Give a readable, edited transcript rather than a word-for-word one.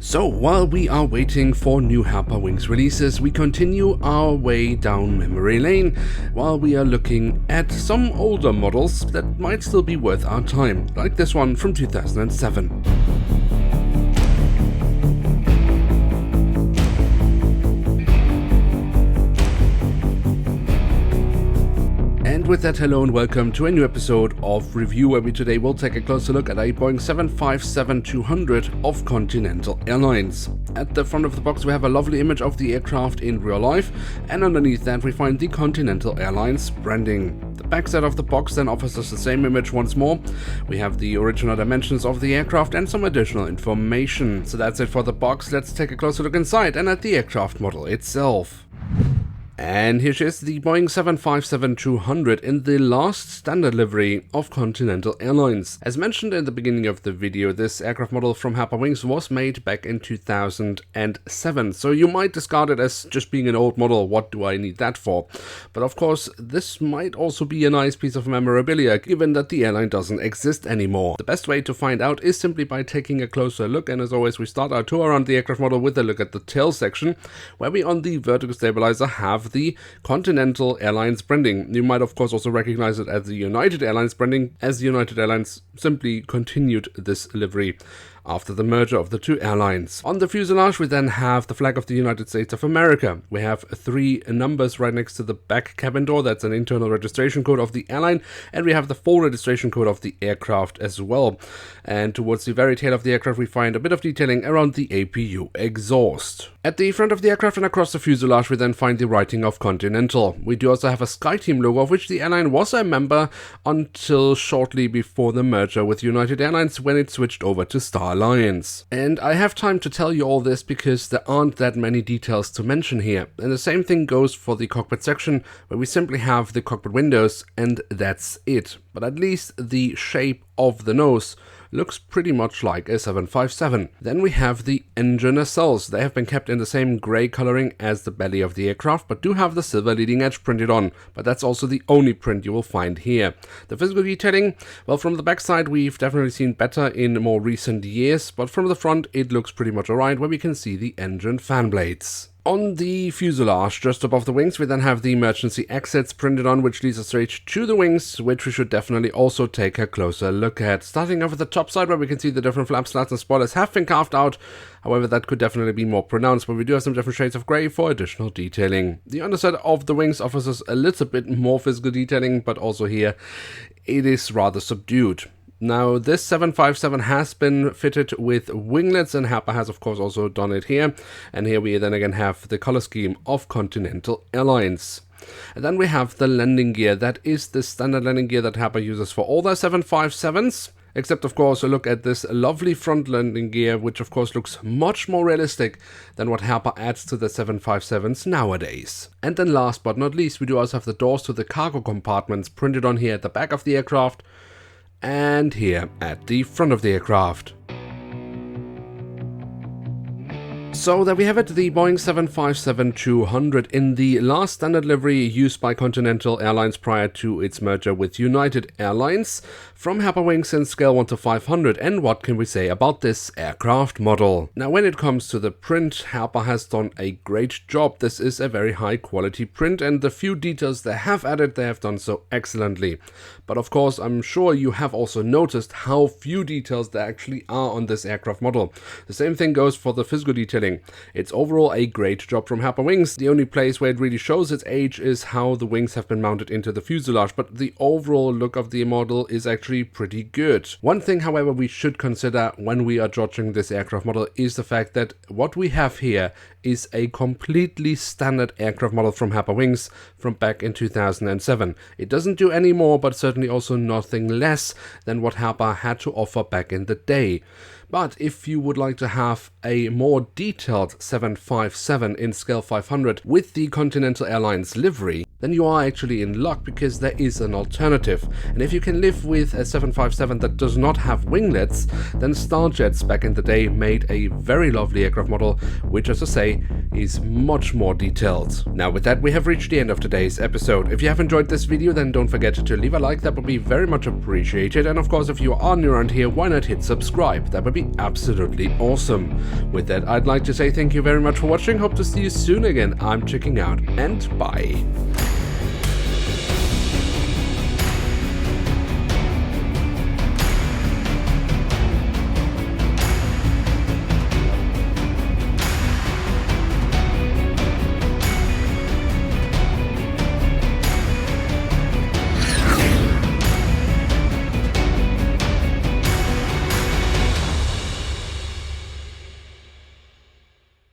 So while we are waiting for new Herpa Wings releases, we continue our way down memory lane while we are looking at some older models that might still be worth our time, like this one from 2007. And with that, hello and welcome to a new episode of Review, where we today will take a closer look at a Boeing 757-200 of Continental Airlines. At the front of the box we have a lovely image of the aircraft in real life, and underneath that we find the Continental Airlines branding. The backside of the box then offers us the same image once more. We have the original dimensions of the aircraft and some additional information. So that's it for the box. Let's take a closer look inside and at the aircraft model itself. And here she is, the Boeing 757-200 in the last standard livery of Continental Airlines. As mentioned in the beginning of the video, this aircraft model from Herpa Wings was made back in 2007, so you might discard it as just being an old model. What do I need that for? But of course, this might also be a nice piece of memorabilia, given that the airline doesn't exist anymore. The best way to find out is simply by taking a closer look, and as always we start our tour around the aircraft model with a look at the tail section, where we on the vertical stabilizer have the Continental Airlines branding. You might of course also recognize it as the United Airlines branding, as the United Airlines simply continued this livery after the merger of the two airlines. On the fuselage we then have the flag of the United States of America. We have three numbers right next to the back cabin door. That's an internal registration code of the airline, and we have the full registration code of the aircraft as well. And towards the very tail of the aircraft we find a bit of detailing around the APU exhaust. At the front of the aircraft and across the fuselage we then find the writing of Continental. We do also have a SkyTeam logo, of which the airline was a member until shortly before the merger with United Airlines, when it switched over to Star Alliance. And I have time to tell you all this because there aren't that many details to mention here. And the same thing goes for the cockpit section, where we simply have the cockpit windows and that's it. But at least the shape of the nose looks pretty much like a 757. Then we have the engine nacelles. They have been kept in the same grey coloring as the belly of the aircraft, but do have the silver leading edge printed on, but that's also the only print you will find here. The physical detailing, well, from the backside we've definitely seen better in more recent years, but from the front it looks pretty much alright, where we can see the engine fan blades. On the fuselage, just above the wings, we then have the emergency exits printed on, which leads us straight to the wings, which we should definitely also take a closer look at. Starting off at the top side, where we can see the different flap slats and spoilers have been carved out. However, that could definitely be more pronounced, but we do have some different shades of grey for additional detailing. The underside of the wings offers us a little bit more physical detailing, but also here it is rather subdued. Now, this 757 has been fitted with winglets, and Herpa has of course also done it here. And here we then again have the color scheme of Continental Airlines. And then we have the landing gear. That is the standard landing gear that Herpa uses for all their 757s. Except of course a look at this lovely front landing gear, which of course looks much more realistic than what Herpa adds to the 757s nowadays. And then last but not least, we do also have the doors to the cargo compartments printed on here at the back of the aircraft and here at the front of the aircraft. So there we have it, the Boeing 757-200 in the last standard livery used by Continental Airlines prior to its merger with United Airlines, from Herpa Wings in scale 1 to 500. And what can we say about this aircraft model? Now, when it comes to the print, Herpa has done a great job. This is a very high quality print, and the few details they have added, they have done so excellently. But of course, I'm sure you have also noticed how few details there actually are on this aircraft model. The same thing goes for the physical detailing. It's overall a great job from Herpa Wings. The only place where it really shows its age is how the wings have been mounted into the fuselage, but the overall look of the model is actually pretty good. One thing, however, we should consider when we are judging this aircraft model is the fact that what we have here is a completely standard aircraft model from Herpa Wings from back in 2007. It doesn't do any more, but certainly also nothing less than what Herpa had to offer back in the day. But if you would like to have a more detailed 757 in scale 500 with the Continental Airlines livery, then you are actually in luck, because there is an alternative. And if you can live with a 757 that does not have winglets, then Starjets back in the day made a very lovely aircraft model, which, as I say, is much more detailed. Now with that, we have reached the end of today's episode. If you have enjoyed this video, then don't forget to leave a like. That would be very much appreciated. And of course, if you are new around here, why not hit subscribe? That would be be absolutely awesome. With that, I'd like to say thank you very much for watching. Hope to see you soon again. I'm checking out, and bye.